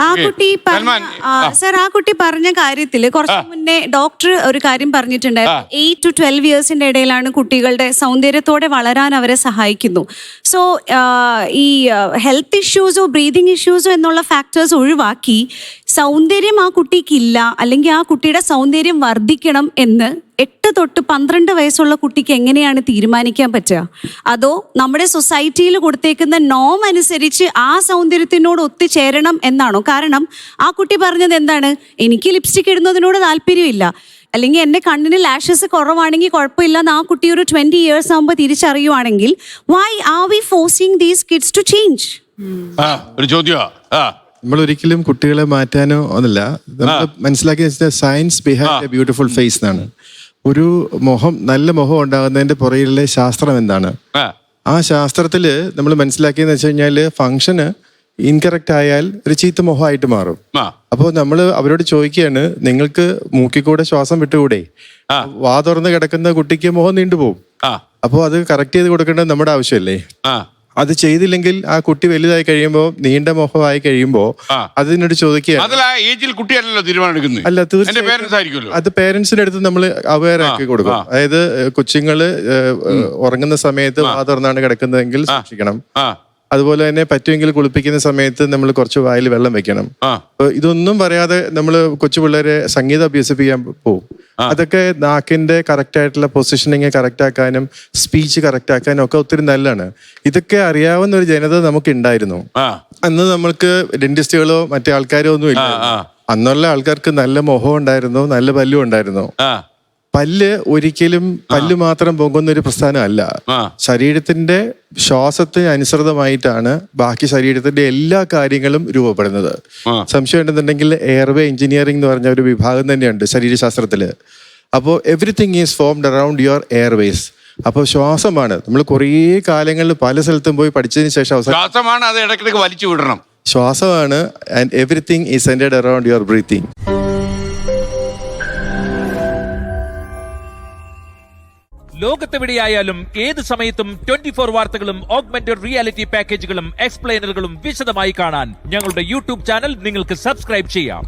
ആ കുട്ടി സർ, ആ കുട്ടി പറഞ്ഞ കാര്യത്തില് കുറച്ച് മുന്നേ ഡോക്ടർ ഒരു കാര്യം പറഞ്ഞിട്ടുണ്ടായിരുന്നു. 8 to 12 ഇയേഴ്സിന്റെ ഇടയിലാണ് കുട്ടികളുടെ സൗന്ദര്യത്തോടെ വളരാൻ അവരെ സഹായിക്കുന്നു. സോ ഈ ഹെൽത്ത് ഇഷ്യൂസോ ബ്രീതിങ് ഇഷ്യൂസോ എന്നുള്ള ഫാക്ടേഴ്സ് ഒഴിവാക്കി സൗന്ദര്യം ആ കുട്ടിക്കില്ല, അല്ലെങ്കിൽ ആ കുട്ടിയുടെ സൗന്ദര്യം വർദ്ധിക്കണം എന്ന് 8 തൊട്ട് 12 വയസ്സുള്ള കുട്ടിക്ക് എങ്ങനെയാണ് തീരുമാനിക്കാൻ പറ്റുക? അതോ നമ്മുടെ സൊസൈറ്റിയിൽ കൊടുത്തേക്കുന്ന നോം അനുസരിച്ച് ആ സൗന്ദര്യത്തിനോട് ഒത്തുചേരണം എന്നാണോ? കാരണം ആ കുട്ടി പറഞ്ഞത് എന്താണ്, എനിക്ക് ലിപ്സ്റ്റിക് ഇടുന്നതിനോട് താല്പര്യമില്ല, അല്ലെങ്കിൽ എൻ്റെ കണ്ണിന് ലാഷസ് കുറവാണെങ്കിൽ കുഴപ്പമില്ലെന്ന് ആ കുട്ടി ഒരു 20 ഇയേഴ്സ് ആകുമ്പോൾ തിരിച്ചറിയുവാണെങ്കിൽ why are we forcing these kids to change? ഒരു ചോദ്യം. നമ്മൾ ഒരിക്കലും കുട്ടികളെ മാറ്റാനോ ഒന്നല്ല, നമ്മൾ മനസ്സിലാക്കിയ science behind a beautiful face എന്നാണ്. ഒരു മുഖം, നല്ല മുഖം ഉണ്ടാകുന്നതിന്റെ പുറകിലെ ശാസ്ത്രം എന്താണ്? ആ ശാസ്ത്രത്തില് നമ്മൾ മനസ്സിലാക്കിയെന്ന് വെച്ച് കഴിഞ്ഞാല് ഫംഗ്ഷന് ഇൻകറക്റ്റ് ആയാൽ ഒരു ചീത്ത മുഖമായിട്ട് മാറും. അപ്പോൾ നമ്മൾ അവരോട് ചോദിക്കുകയാണ്, നിങ്ങൾക്ക് മൂക്കിക്കൂടെ ശ്വാസം വിട്ടുകൂടെ? വാ തുറന്ന് കിടക്കുന്ന കുട്ടിക്ക് മുഖം നീണ്ടുപോകും. അപ്പോൾ അത് കറക്റ്റ് ചെയ്ത് കൊടുക്കേണ്ടത് നമ്മുടെ ആവശ്യമല്ലേ? അത് ചെയ്തില്ലെങ്കിൽ ആ കുട്ടി വലുതായി കഴിയുമ്പോ, നീണ്ട മുഖമായി കഴിയുമ്പോ അതിനോട് ചോദിക്കുക, അല്ല തീർച്ചയായും അത് പേരൻസിന്റെ അടുത്ത് നമ്മൾ അവെയർ ആക്കി കൊടുക്കും. അതായത് കൊച്ചുങ്ങള് ഉറങ്ങുന്ന സമയത്ത് വാ തുറന്നാണ് കിടക്കുന്നതെങ്കിൽ സൂക്ഷിക്കണം. അതുപോലെ തന്നെ പറ്റുമെങ്കിൽ കുളിപ്പിക്കുന്ന സമയത്ത് നമ്മൾ കുറച്ച് വായിൽ വെള്ളം വെക്കണം. ഇതൊന്നും പറയാതെ നമ്മൾ കൊച്ചു പിള്ളേരെ സംഗീതം അഭ്യസിപ്പിക്കാൻ പോകും. അതൊക്കെ നാക്കിന്റെ കറക്റ്റ് ആയിട്ടുള്ള പൊസിഷനിങ് കറക്റ്റ് ആക്കാനും സ്പീച്ച് കറക്റ്റ് ആക്കാനും ഒക്കെ ഒത്തിരി നല്ലതാണ്. ഇതൊക്കെ അറിയാവുന്ന ഒരു ജനത നമുക്ക് ഉണ്ടായിരുന്നു. അന്ന് നമ്മൾക്ക് ഡെന്റിസ്റ്റുകളോ മറ്റേ ആൾക്കാരോ ഒന്നും ഇല്ല. അന്നുള്ള ആൾക്കാർക്ക് നല്ല മുഖം ഉണ്ടായിരുന്നു, നല്ല പല്ലും ഉണ്ടായിരുന്നു. പല്ല് ഒരിക്കലും പല്ല് മാത്രം പോകുന്ന ഒരു പ്രസ്ഥാനമല്ല. ശരീരത്തിന്റെ ശ്വാസത്തിന് അനുസൃതമായിട്ടാണ് ബാക്കി ശരീരത്തിന്റെ എല്ലാ കാര്യങ്ങളും രൂപപ്പെടുന്നത്. സംശയം ഉണ്ടെന്നുണ്ടെങ്കിൽ എയർവേ എഞ്ചിനീയറിംഗ് എന്ന് പറഞ്ഞ ഒരു വിഭാഗം തന്നെയുണ്ട് ശരീരശാസ്ത്രത്തില്. അപ്പോൾ everything is formed around your Airways. അപ്പോൾ ശ്വാസമാണ്. നമ്മൾ കുറേ കാലങ്ങളിൽ പല സ്ഥലത്തും പോയി പഠിച്ചതിന് ശേഷം ശ്വാസമാണ്, അത് ഇടയ്ക്കിടയ്ക്ക് വലിച്ചു വിടണം. ശ്വാസമാണ്. And everything is centred around your breathing. ലോകത്തെവിടെയായാലും ഏത് സമയത്തും 24 വാർത്തകളും ഓഗ്മെന്റഡ് റിയാലിറ്റി പാക്കേജുകളും എക്സ്പ്ലെയിനറുകളും വിശദമായി കാണാൻ ഞങ്ങളുടെ യൂട്യൂബ് ചാനൽ നിങ്ങൾക്ക് സബ്സ്ക്രൈബ് ചെയ്യാം.